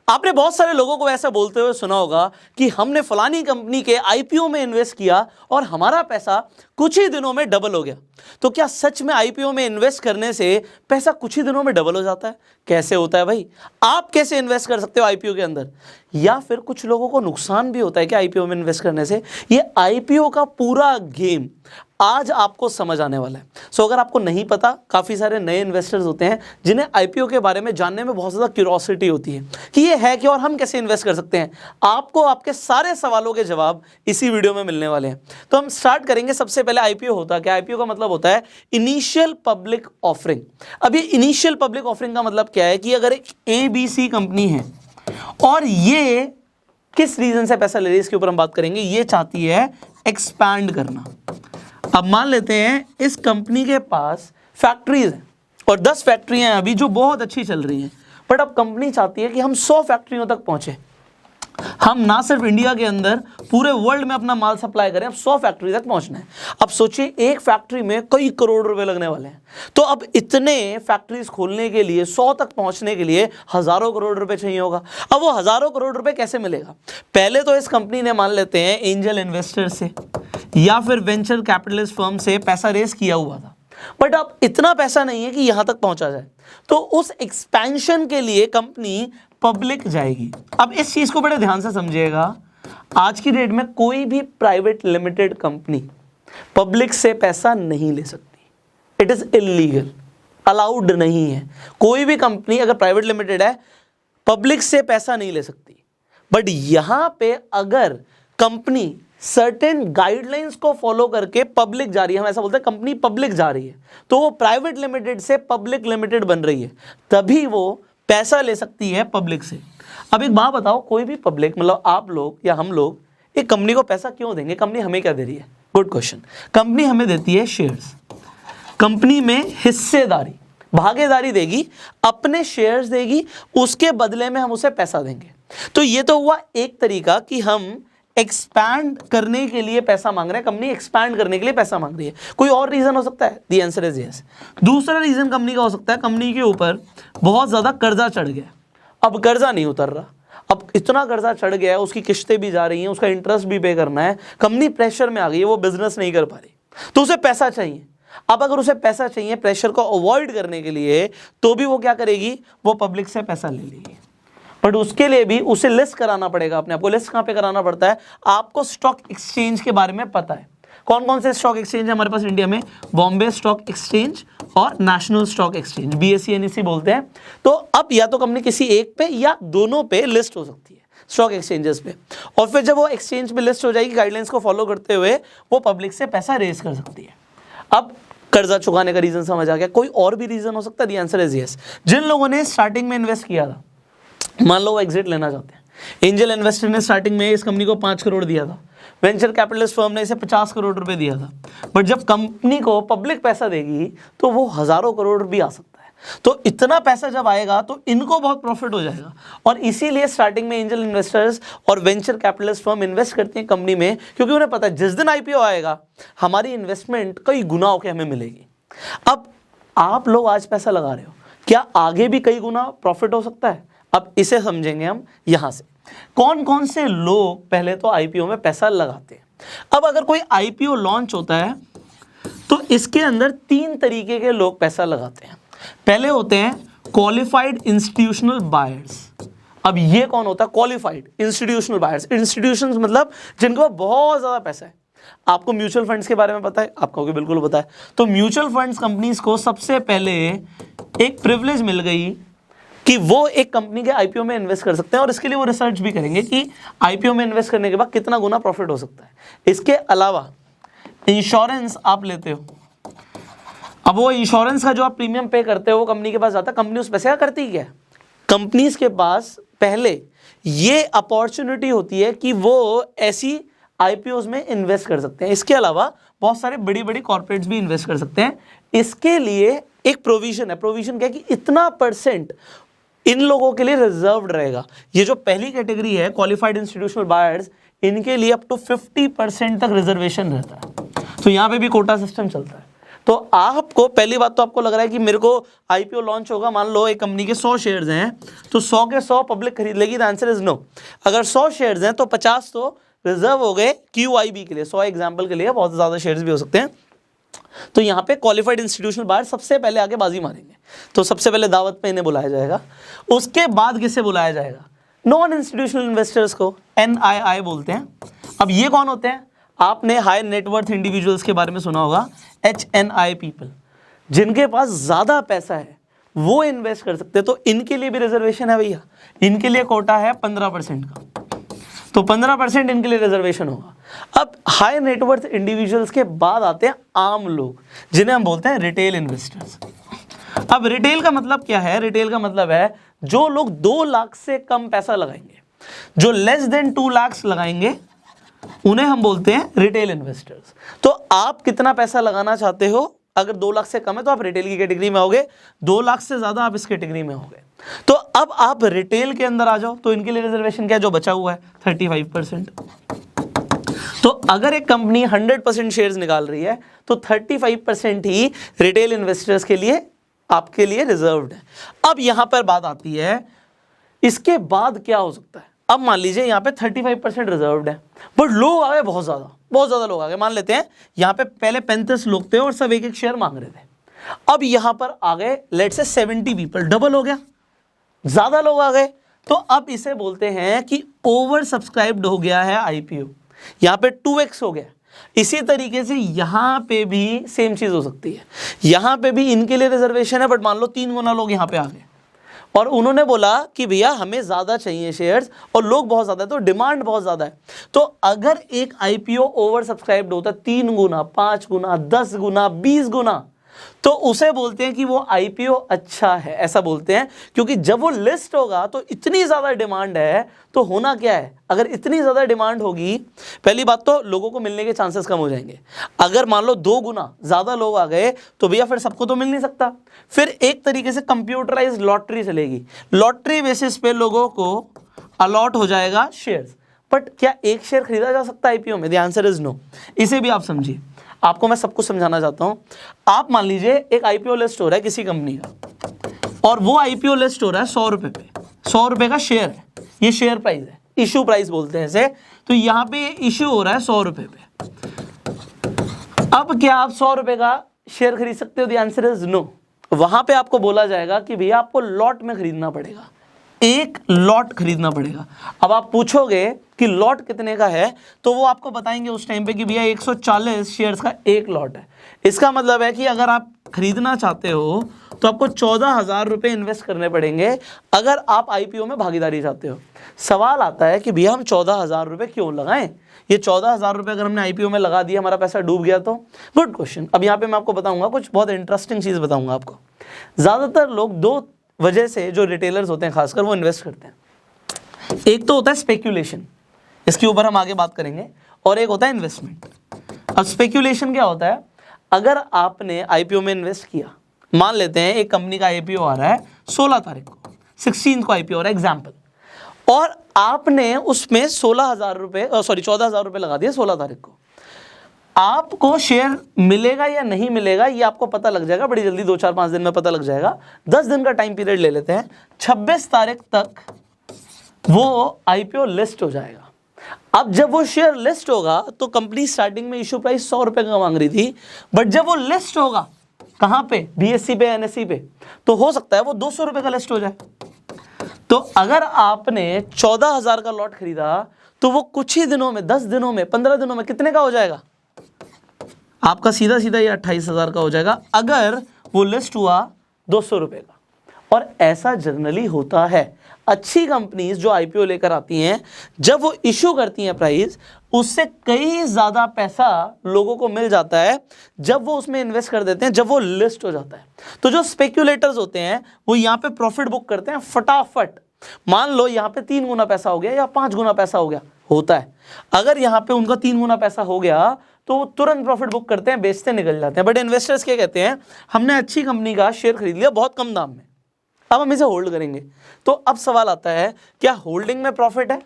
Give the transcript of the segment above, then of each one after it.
आपने बहुत सारे लोगों को ऐसा बोलते हुए सुना होगा कि हमने फलानी कंपनी के आईपीओ में इन्वेस्ट किया और हमारा पैसा कुछ ही दिनों में डबल हो गया। तो क्या सच में आईपीओ में इन्वेस्ट करने से पैसा कुछ ही दिनों में डबल हो जाता है? कैसे होता है भाई? आप कैसे इन्वेस्ट कर सकते हो आईपीओ के अंदर? या फिर कुछ लोगों को नुकसान भी होता है क्या आईपीओ में इन्वेस्ट करने से? ये आईपीओ का पूरा गेम आज आपको समझ आने वाला है। सो अगर आपको नहीं पता, काफ़ी सारे नए इन्वेस्टर्स होते हैं जिन्हें आईपीओ के बारे में जानने में बहुत ज़्यादा क्यूरोसिटी होती है कि ये है क्या और हम कैसे इन्वेस्ट कर सकते हैं। आपको आपके सारे सवालों के जवाब इसी वीडियो में मिलने वाले हैं। तो हम स्टार्ट करेंगे। सबसे पहले आईपीओ होता क्या? आईपीओ का मतलब होता है इनिशियल पब्लिक ऑफरिंग। अब ये इनिशियल पब्लिक ऑफरिंग का मतलब क्या है कि अगर एक एबीसी कंपनी है और ये किस रीजन से पैसा ले रही है, इसके ऊपर हम बात करेंगे। ये चाहती है एक्सपैंड करना। अब मान लेते हैं इस कंपनी के पास फैक्ट्रीज हैं और 10 फैक्ट्रियां हैं अभी जो बहुत अच्छी चल रही हैं, बट अब कंपनी चाहती है कि हम 100 फैक्ट्रियों तक पहुंचे। हम ना सिर्फ इंडिया के अंदर, पूरे वर्ल्ड में अपना माल सप्लाई करें। अब 100 फैक्ट्री तक पहुंचना है। अब सोचिए एक फैक्ट्री में कई करोड़ रुपए लगने वाले हैं। तो अब इतने फैक्ट्रीज खोलने के लिए, 100 तक पहुंचने के लिए हजारों करोड़ रुपए चाहिए होगा। अब वो हजारों करोड़ रुपए कैसे मिलेगा? पहले तो इस कंपनी ने, मान लेते हैं, एंजल इन्वेस्टर से या फिर वेंचर कैपिटलिस्ट फर्म से पैसा रेस किया हुआ था, बट अब इतना पैसा नहीं है कि यहां तक पहुंचा जाए। तो उस एक्सपेंशन के लिए कंपनी पब्लिक जाएगी। अब इस चीज को बड़े ध्यान से समझिएगा। आज की डेट में कोई भी प्राइवेट लिमिटेड कंपनी पब्लिक से पैसा नहीं ले सकती। इट इज इलीगल, अलाउड नहीं है। कोई भी कंपनी अगर प्राइवेट लिमिटेड है, पब्लिक से पैसा नहीं ले सकती। बट यहां पे अगर कंपनी सर्टेन गाइडलाइंस को फॉलो करके पब्लिक जा रही है, हम ऐसा बोलते हैं कंपनी पब्लिक जा रही है, तो वो प्राइवेट लिमिटेड से पब्लिक लिमिटेड बन रही है, तभी वो पैसा ले सकती है पब्लिक से। अब एक बात बताओ, कोई भी पब्लिक, मतलब आप लोग या हम लोग एक कंपनी को पैसा क्यों देंगे? कंपनी हमें क्या दे रही है? Good question. कंपनी हमें देती है शेयर्स। कंपनी में हिस्सेदारी, भागीदारी देगी, अपने शेयर्स देगी, उसके बदले में हम उसे पैसा देंगे। तो ये तो हुआ एक तरीका कि हम एक्सपैंड करने के लिए पैसा मांग रहे हैं। कंपनी एक्सपैंड करने के लिए पैसा मांग रही है। कोई और रीजन हो सकता है? The answer is yes. दूसरा रीजन कंपनी का हो सकता है, कंपनी के ऊपर बहुत ज्यादा कर्जा चढ़ गया, अब कर्जा नहीं उतर रहा। अब इतना कर्जा चढ़ गया है, उसकी किस्तें भी जा रही हैं, उसका इंटरेस्ट भी पे करना है, कंपनी प्रेशर में आ गई है, वो बिजनेस नहीं कर पा रही, तो उसे पैसा चाहिए। अब अगर उसे पैसा चाहिए प्रेशर को अवॉइड करने के लिए, तो भी वो क्या करेगी? वो पब्लिक से पैसा ले लेगी। बट उसके लिए भी उसे लिस्ट कराना पड़ेगा अपने आप को। लिस्ट कहाँ पे कराना पड़ता है? आपको स्टॉक एक्सचेंज के बारे में पता है। कौन कौन से स्टॉक एक्सचेंज है हमारे पास इंडिया में? बॉम्बे स्टॉक एक्सचेंज और national stock exchange, BSE NSE बोलते हैं। तो अब या तो कंपनी किसी एक पे या दोनों पे लिस्ट हो सकती है, स्टॉक एक्सचेंजेस पे, और फिर जब वो एक्सचेंज पे लिस्ट हो जाएगी, गाइडलाइंस को फॉलो करते हुए वो पब्लिक से पैसा रेज कर सकती है। अब कर्जा चुकाने का रीजन समझ आ गया। कोई और भी रीजन हो सकता है? The answer is yes. जिन लोगों ने स्टार्टिंग में इन्वेस्ट किया था, मान लो वो एग्जिट लेना चाहते हैं, एंजल इन्वेस्टर ने स्टार्टिंग में इस कंपनी को 5 करोड़ दिया था, वेंचर कैपिटलिस्ट फर्म ने इसे 50 करोड़ रुपए दिया था, बट जब कंपनी को पब्लिक पैसा देगी तो वो हजारों करोड़ भी आ सकता है। तो इतना पैसा जब आएगा तो इनको बहुत प्रॉफिट हो जाएगा, और इसीलिए स्टार्टिंग में एंजल इन्वेस्टर्स और वेंचर कैपिटलिस्ट फर्म इन्वेस्ट करती हैं कंपनी में, क्योंकि उन्हें पता है जिस दिन आईपीओ आएगा हमारी इन्वेस्टमेंट कई गुना होकर हमें मिलेगी। अब आप लोग आज पैसा लगा रहे हो, क्या आगे भी कई गुना प्रॉफिट हो सकता है? अब इसे समझेंगे हम यहां से। कौन कौन से लोग पहले तो आईपीओ में पैसा लगाते हैं। अब अगर कोई आईपीओ लॉन्च होता है तो इसके अंदर 3 तरीके के लोग पैसा लगाते हैं। पहले होते हैं क्वालिफाइड इंस्टीट्यूशनल बायर्स। अब ये कौन होता है? Qualified institutional buyers. इंस्टीट्यूशंस मतलब जिनके पास बहुत ज्यादा पैसा है। आपको म्यूचुअल फंड्स के बारे में पता है? आपको बिल्कुल पता है। तो म्यूचुअल फंड्स कंपनीज को सबसे पहले एक प्रिविलेज मिल गई कि वो एक कंपनी के आईपीओ में इन्वेस्ट कर सकते हैं, और इसके लिए वो रिसर्च भी करेंगे कि आईपीओ में इन्वेस्ट करने के बाद कितना गुना प्रॉफिट हो सकता है। इसके अलावा इंश्योरेंस आप लेते हो, अब वो इंश्योरेंस का जो आप प्रीमियम पे करते हो वो कंपनी के पास जाता है। कंपनी उस पैसे का करती क्या है? कंपनीज के पास पहले ये अपॉर्चुनिटी होती है कि वो ऐसी आईपीओज में इन्वेस्ट कर सकते हैं। इसके अलावा बहुत सारे बड़ी बड़ी कॉर्पोरेट्स भी इन्वेस्ट कर सकते हैं। इसके लिए एक प्रोविजन है। प्रोविजन क्या है? कि इतना % इन लोगों के लिए रिजर्व्ड रहेगा। ये जो पहली कैटेगरी है क्वालिफाइड इंस्टीट्यूशनल बायर्स, इनके लिए अप टू 50% तक रिजर्वेशन रहता है। तो यहाँ पे भी कोटा सिस्टम चलता है। तो आपको पहली बात तो आपको लग रहा है कि मेरे को आईपीओ लॉन्च होगा, मान लो एक कंपनी के 100 शेयर्स हैं तो 100 के 100 पब्लिक खरीद लेगी, द आंसर इज नो। अगर 100 शेयर्स हैं तो 50 तो रिजर्व हो गए QIB के लिए, 100 एग्जाम्पल के लिए, बहुत ज़्यादा शेयर्स भी हो सकते हैं। तो यहाँ पे क्वालिफाइड इंस्टीट्यूशनल बायर सबसे पहले आके बाजी मारेंगे, तो सबसे पहले दावत पे इन्हें बुलाया जाएगा। उसके बाद किसे बुलाया जाएगा? नॉन इंस्टीट्यूशनल इन्वेस्टर्स को, NII बोलते हैं। अब ये कौन होते हैं? आपने हाई नेटवर्थ इंडिविजुअल्स के बारे में सुना होगा, HNI पीपल, जिनके पास ज़्यादा पैसा है वो इन्वेस्ट कर सकते हैं। तो इनके लिए भी रिजर्वेशन है भैया, इनके लिए कोटा है 15% का, तो 15% इनके लिए रिजर्वेशन होगा। अब हाई नेटवर्थ इंडिविजुअल्स के बाद आते हैं आम लोग, जिन्हें हम बोलते हैं रिटेल इन्वेस्टर्स। अब रिटेल का मतलब क्या है? रिटेल का मतलब है जो लोग 2 लाख से कम पैसा लगाएंगे, जो लेस देन 2 लाख लगाएंगे, उन्हें हम बोलते हैं रिटेल इन्वेस्टर्स। तो आप कितना पैसा लगाना चाहते हो? अगर 2 लाख से कम है तो आप रिटेल की कैटेगरी में होगे, 2 लाख से ज्यादा आप इस कैटेगरी में होगे। तो अब आप रिटेल के अंदर आ जाओ, तो इनके लिए रिजर्वेशन क्या है? जो बचा हुआ है 35%। तो अगर एक कंपनी 100% शेयर्स निकाल रही है तो 35% ही रिटेल इन्वेस्टर्स के लिए, आपके लिए रिजर्व्ड है। अब यहां पर बात आती है, इसके बाद क्या हो सकता है? अब मान लीजिए यहाँ पे 35% रिजर्व्ड है, बट लोग आ गए बहुत ज़्यादा लोग आ गए। मान लेते हैं यहाँ पे पहले 35 लोग थे और सब एक शेयर मांग रहे थे। अब यहाँ पर आ गए लेट से 70 पीपल, डबल हो गया, ज़्यादा लोग आ गए। तो अब इसे बोलते हैं कि ओवर सब्सक्राइब्ड हो गया है आईपीओ, यहाँ पे 2x हो गया। इसी तरीके से यहाँ पे भी सेम चीज़ हो सकती है, यहाँ पे भी इनके लिए रिजर्वेशन है, बट मान लो 3 गुना लोग यहाँ पे आ गए और उन्होंने बोला कि भैया हमें ज़्यादा चाहिए शेयर्स और लोग बहुत ज़्यादा है, तो डिमांड बहुत ज़्यादा है। तो अगर एक आईपीओ ओवर सब्सक्राइब्ड होता है 3 गुना, 5 गुना, 10 गुना, 20 गुना, तो उसे बोलते हैं कि वो आईपीओ अच्छा है, ऐसा बोलते हैं। क्योंकि जब वो लिस्ट होगा तो इतनी ज़्यादा डिमांड है, तो होना क्या है? अगर इतनी ज़्यादा डिमांड होगी, पहली बात तो लोगों को मिलने के चांसेस कम हो जाएंगे। अगर मान लो 2 गुना ज़्यादा लोग आ गए तो भैया फिर सबको तो मिल नहीं सकता। फिर एक तरीके से कंप्यूटराइज लॉटरी चलेगी, लॉटरी बेसिस पे लोगों को अलॉट हो जाएगा शेयर्स। बट क्या एक शेयर खरीदा जा सकता है आईपीओ में? The answer is no. इसे भी आप समझिए, आपको मैं सब कुछ समझाना चाहता हूं। आप मान लीजिए एक आईपीओ लिस्ट हो रहा है किसी कंपनी का, और वो आईपीओ लिस्ट हो रहा है 100 रुपए पे, 100 रुपए का शेयर है, ये शेयर प्राइस है, इशू प्राइस बोलते हैं इसे। तो यहां पे इशू हो रहा है 100 रुपए पे। अब क्या आप 100 रुपए का शेयर खरीद सकते हो? The answer is no. वहां पे आपको बोला जाएगा कि भैया आपको लॉट में खरीदना पड़ेगा, एक लॉट खरीदना पड़ेगा। अब आप पूछोगे कि लॉट कितने का है, तो वो आपको बताएंगे उस टाइम पे कि भैया 140 शेयर्स का एक लॉट है। इसका मतलब है कि अगर आप खरीदना चाहते हो तो आपको 14,000 रुपये इन्वेस्ट करने पड़ेंगे अगर आप आईपीओ में भागीदारी चाहते हो। सवाल आता है कि भैया हम 14,000 रुपये क्यों लगाएं? ये 14,000 रुपये अगर हमने आईपीओ में लगा दिया, हमारा पैसा डूब गया तो? Good question. अब यहाँ पे मैं आपको बताऊंगा, कुछ बहुत इंटरेस्टिंग चीज़ बताऊंगा आपको। ज़्यादातर लोग 2 वजह से, जो रिटेलर्स होते हैं खासकर, वो इन्वेस्ट करते हैं। एक तो होता है स्पेक्यूलेशन, इसके ऊपर हम आगे बात करेंगे, और एक होता है इन्वेस्टमेंट। अब स्पेक्यूलेशन क्या होता है? अगर आपने आईपीओ में इन्वेस्ट किया, मान लेते हैं एक कंपनी का आईपीओ आ रहा है 16 तारीख को, 16 को आईपीओ आ रहा है एग्जाम्पल, और आपने उसमें 14,000 रुपये लगा दिया 16 तारीख को। आपको शेयर मिलेगा या नहीं मिलेगा ये आपको पता लग जाएगा बड़ी जल्दी, 2-4-5 दिन में पता लग जाएगा। 10 दिन का टाइम पीरियड ले लेते हैं, 26 तारीख तक वो आईपीओ लिस्ट हो जाएगा। अब जब वो शेयर लिस्ट होगा तो कंपनी स्टार्टिंग में इशू प्राइस 100 रुपए का मांग रही थी, बट जब वो लिस्ट होगा कहां पे? बीएससी पे, एनएससी पे, तो हो सकता है वो 200 रुपए का लिस्ट हो जाए। तो अगर आपने 14,000 का लॉट खरीदा तो वो कुछ ही दिनों में, 10 दिनों में, 15 दिनों में कितने का हो जाएगा? आपका सीधा सीधा ये 28,000 का हो जाएगा अगर वो लिस्ट हुआ 200 रुपए का। और ऐसा जनरली होता है। अच्छी कंपनीज जो आईपीओ लेकर आती हैं, जब वो इशू करती हैं प्राइस, उससे कई ज़्यादा पैसा लोगों को मिल जाता है जब वो उसमें इन्वेस्ट कर देते हैं, जब वो लिस्ट हो जाता है। तो जो स्पेक्यूलेटर्स होते हैं वो यहाँ पे प्रॉफिट बुक करते हैं फटाफट। मान लो यहाँ पे 3 गुना पैसा हो गया या 5 गुना पैसा हो गया, होता है। अगर यहाँ पे उनका 3 गुना पैसा हो गया तो वो तुरंत प्रॉफिट बुक करते हैं, बेचते निकल जाते हैं। बट इन्वेस्टर्स क्या कहते हैं? हमने अच्छी कंपनी का शेयर खरीद लिया बहुत कम दाम में, अब हम इसे होल्ड करेंगे। तो अब सवाल आता है, क्या होल्डिंग में प्रॉफिट है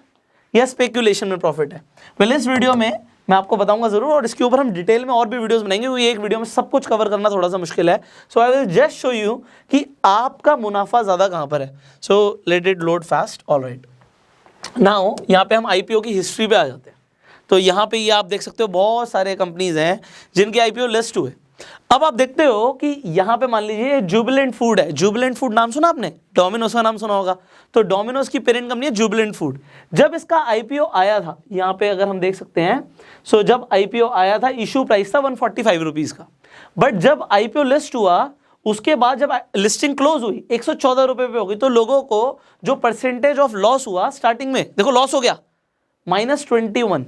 या स्पेक्यूलेशन में प्रॉफिट है? पहले इस वीडियो में मैं आपको बताऊंगा जरूर, और इसके ऊपर हम डिटेल में और भी वीडियोस बनाएंगे, क्योंकि एक वीडियो में सब कुछ कवर करना थोड़ा सा मुश्किल है। So I will just show you कि आपका मुनाफा ज़्यादा कहाँ पर है। So let it load fast. All right, now यहाँ पे हम आईपीओ की हिस्ट्री पे आ जाते हैं। तो यहाँ पे ये आप देख सकते हो बहुत सारे कंपनीज हैं जिनके आईपीओ लिस्ट हुए। अब आप देखते हो कि यहाँ पे मान लीजिए जुबिलेंट फूड है। जुबिलेंट फूड नाम सुना आपने? डोमिनोज का नाम सुना होगा। तो डोमिनोज की पेरेंट कंपनी है जुबिलेंट फूड। जब इसका आईपीओ आया था, यहाँ पे अगर हम देख सकते हैं, सो जब आईपीओ आया था इशू प्राइस था 145 रुपीज का। बट जब आईपीओ लिस्ट हुआ उसके बाद जब लिस्टिंग क्लोज हुई 114 रुपए पे हो गई, तो लोगों को जो परसेंटेज ऑफ लॉस हुआ स्टार्टिंग में, देखो लॉस हो गया -21।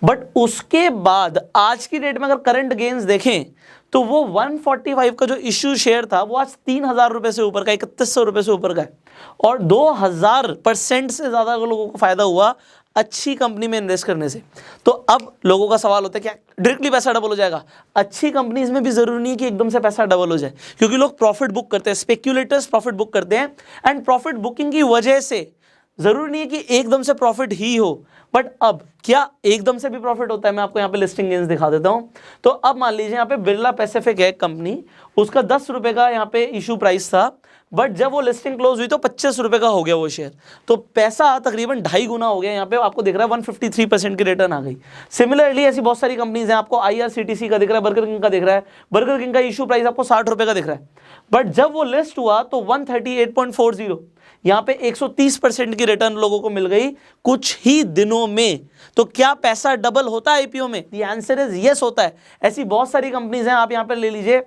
बट उसके बाद आज की डेट में अगर करंट गेन्स देखें तो वो 145 का जो इश्यू शेयर था वो आज 3000 रुपए से ऊपर का, 3100 रुपए से ऊपर का है, और 2000% से ज्यादा लोगों को फायदा हुआ अच्छी कंपनी में इन्वेस्ट करने से। तो अब लोगों का सवाल होता है क्या डायरेक्टली पैसा डबल हो जाएगा? अच्छी कंपनीज में भी जरूरी नहीं है कि एकदम से पैसा डबल हो जाए, क्योंकि लोग प्रॉफिट बुक करते हैं, स्पेक्यूलेटर्स प्रॉफिट बुक करते हैं, एंड प्रॉफिट बुकिंग की वजह से जरूरी नहीं है कि एकदम से प्रॉफिट ही हो। बट अब क्या एकदम से भी प्रॉफिट होता है? मैं आपको यहाँ पे लिस्टिंग गेन्स दिखा देता हूँ। तो अब मान लीजिए यहाँ पे बिरला पैसिफिक है कंपनी, उसका 10 रुपए का यहाँ पे इशू प्राइस था, बट जब वो लिस्टिंग क्लोज हुई तो 25 रुपए का हो गया वो शेयर। तो पैसा तकरीबन 2.5 गुना हो गया। यहाँ पे आपको दिख रहा है 153% की रिटर्न आ गई। सिमिलरली ऐसी बहुत सारी कंपनीज हैं, आपको IRCTC का दिख रहा है, बर्गर किंग का दिख रहा है। बर्गर किंग का इशू प्राइस आपको 60 रुपए का दिख रहा है, बट जब वो लिस्ट हुआ तो 138.40, यहाँ पे 130% की रिटर्न लोगों को मिल गई कुछ ही दिनों में। तो क्या पैसा डबल होता है आईपीओ में? द आंसर इज यस, होता है। ऐसी बहुत सारी कंपनीज हैं, आप यहाँ पे ले लीजिए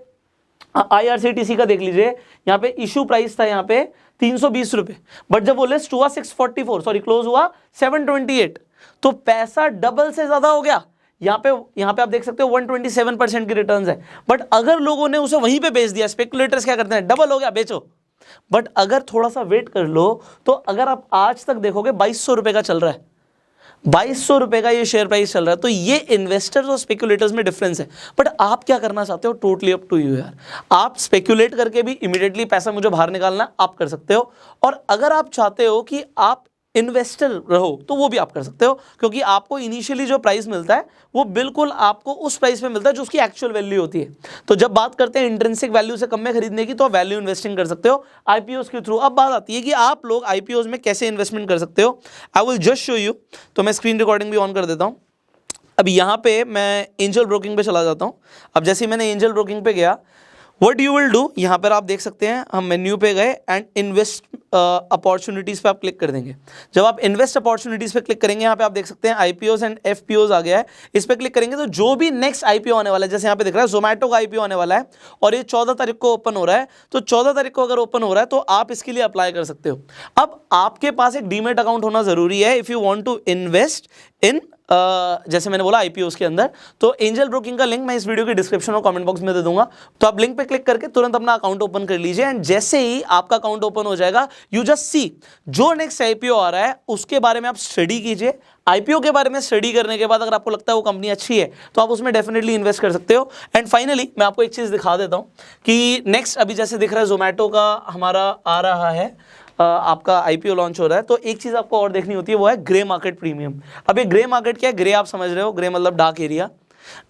IRCTC का देख लीजिए, यहाँ पे इशू प्राइस था यहाँ पे 320 रुपए, बट जब वो लिस्ट हुआ 644, क्लोज हुआ 728, तो पैसा डबल से ज्यादा हो गया। यहाँ पे आप देख सकते हो 127% की रिटर्न्स है। बट अगर लोगों ने उसे वहीं पे बेच दिया, स्पेकुलेटर्स क्या करते हैं, डबल हो गया बेचो। बट अगर थोड़ा सा वेट कर लो तो अगर आप आज तक देखोगे 2200 रुपए का चल रहा है, 2200 रुपए का ये शेयर प्राइस चल रहा है। तो ये इन्वेस्टर्स और स्पेकुलेटर्स में डिफरेंस है। बट आप क्या करना चाहते हो, टोटली अप टू यू यार। आप स्पेकुलेट करके भी इमीडिएटली पैसा मुझे बाहर निकालना आप कर सकते हो, और अगर आप चाहते हो कि आप इन्वेस्टर रहो तो वो भी आप कर सकते हो, क्योंकि आपको इनिशियली जो प्राइस मिलता है वो बिल्कुल आपको उस प्राइस पे मिलता है जो उसकी एक्चुअल वैल्यू होती है। तो जब बात करते हैं इंट्रिंसिक वैल्यू से कम में खरीदने की, तो वैल्यू इन्वेस्टिंग कर सकते हो आईपीओस के थ्रू। अब बात आती है कि आप लोग आईपीओस में कैसे इन्वेस्टमेंट कर सकते हो। आई विल जस्ट शो यू। तो मैं स्क्रीन रिकॉर्डिंग भी ऑन कर देता हूँ। अब यहाँ पे मैं एंजल ब्रोकिंग पे चला जाता हूँ। अब जैसे ही मैंने एंजल ब्रोकिंग पे गया, व्हाट यू विल डू, यहाँ पर आप देख सकते हैं हम मेन्यू पे गए एंड इन्वेस्ट अपॉर्चुनिटीज़ पे आप क्लिक कर देंगे। जब आप इन्वेस्ट अपॉर्चुनिटीज़ पे क्लिक करेंगे, यहाँ पे आप देख सकते हैं आईपीओस एंड एफपीओस आ गया है। इस पे क्लिक करेंगे तो जो भी नेक्स्ट आईपीओ आने वाला है, जैसे यहाँ पे दिख रहा है जोमेटो का आईपीओ आने वाला है और ये 14 तारीख को ओपन हो रहा है, तो 14 तारीख को अगर ओपन हो रहा है तो आप इसके लिए अप्लाई कर सकते हो। अब आपके पास एक डीमेट अकाउंट होना जरूरी है if you want to invest in जैसे मैंने बोला आईपीओस के अंदर। तो एंजल ब्रोकिंग का लिंक मैं इस वीडियो के डिस्क्रिप्शन और कमेंट बॉक्स में दे दूंगा, तो आप लिंक पे क्लिक करके तुरंत अपना अकाउंट ओपन कर लीजिए। एंड जैसे ही आपका अकाउंट ओपन हो जाएगा, यू जस्ट सी जो नेक्स्ट आईपीओ आ रहा है उसके बारे में आप स्टडी कीजिए। आईपीओ के बारे में स्टडी करने के बाद अगर आपको लगता है वो कंपनी अच्छी है तो आप उसमें डेफिनेटली इन्वेस्ट कर सकते हो। एंड फाइनली मैं आपको एक चीज़ दिखा देता हूँ कि नेक्स्ट अभी जैसे दिख रहा है जोमेटो का हमारा आ रहा है, आपका आईपीओ लॉन्च हो रहा है। तो एक चीज़ आपको और देखनी होती है, वो है ग्रे मार्केट प्रीमियम। अब ये ग्रे मार्केट क्या है? ग्रे आप समझ रहे हो, ग्रे मतलब डार्क एरिया,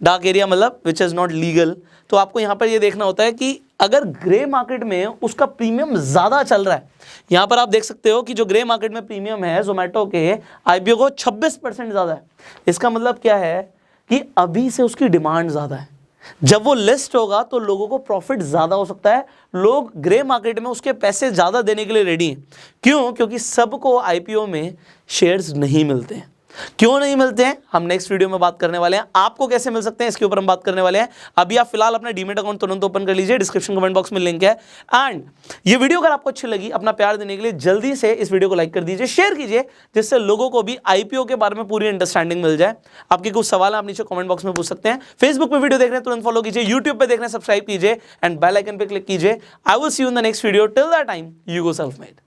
डार्क एरिया मतलब विच इज़ नॉट लीगल। तो आपको यहाँ पर ये देखना होता है कि अगर ग्रे मार्केट में उसका प्रीमियम ज़्यादा चल रहा है, यहाँ पर आप देख सकते हो कि जो ग्रे मार्केट में प्रीमियम है जोमेटो के आईपीओ को 26% ज़्यादा है। इसका मतलब क्या है कि अभी से उसकी डिमांड ज़्यादा है। जब वो लिस्ट होगा तो लोगों को प्रॉफिट ज्यादा हो सकता है, लोग ग्रे मार्केट में उसके पैसे ज्यादा देने के लिए रेडी हैं। क्यों? क्योंकि सबको आईपीओ में शेयर्स नहीं मिलते हैं। क्यों नहीं मिलते हैं हम नेक्स्ट वीडियो में बात करने वाले हैं। आपको कैसे मिल सकते हैं इसके ऊपर हम बात करने वाले हैं। अभी आप फिलहाल अपना डीमेट अकाउंट तुरंत ओपन कर लीजिए, डिस्क्रिप्शन कमेंट बॉक्स में लिंक है। एंड ये वीडियो अगर आपको अच्छी लगी, अपना प्यार देने के लिए जल्दी से इस वीडियो को लाइक कर दीजिए, शेयर कीजिए, जिससे लोगों को भी आईपीओ के बारे में पूरी अंडरस्टैंडिंग मिल जाए। आपके कुछ सवाल आप नीचे कमेंट बॉक्स में पूछ सकते हैं। फेसबुक पे वीडियो देख रहे हैं तुरंत फॉलो कीजिए, यूट्यूब पे देख रहे हैं सब्सक्राइब कीजिए एंड बेल आइकन पे क्लिक कीजिए। I will see you in the next video. Till that time you go self made.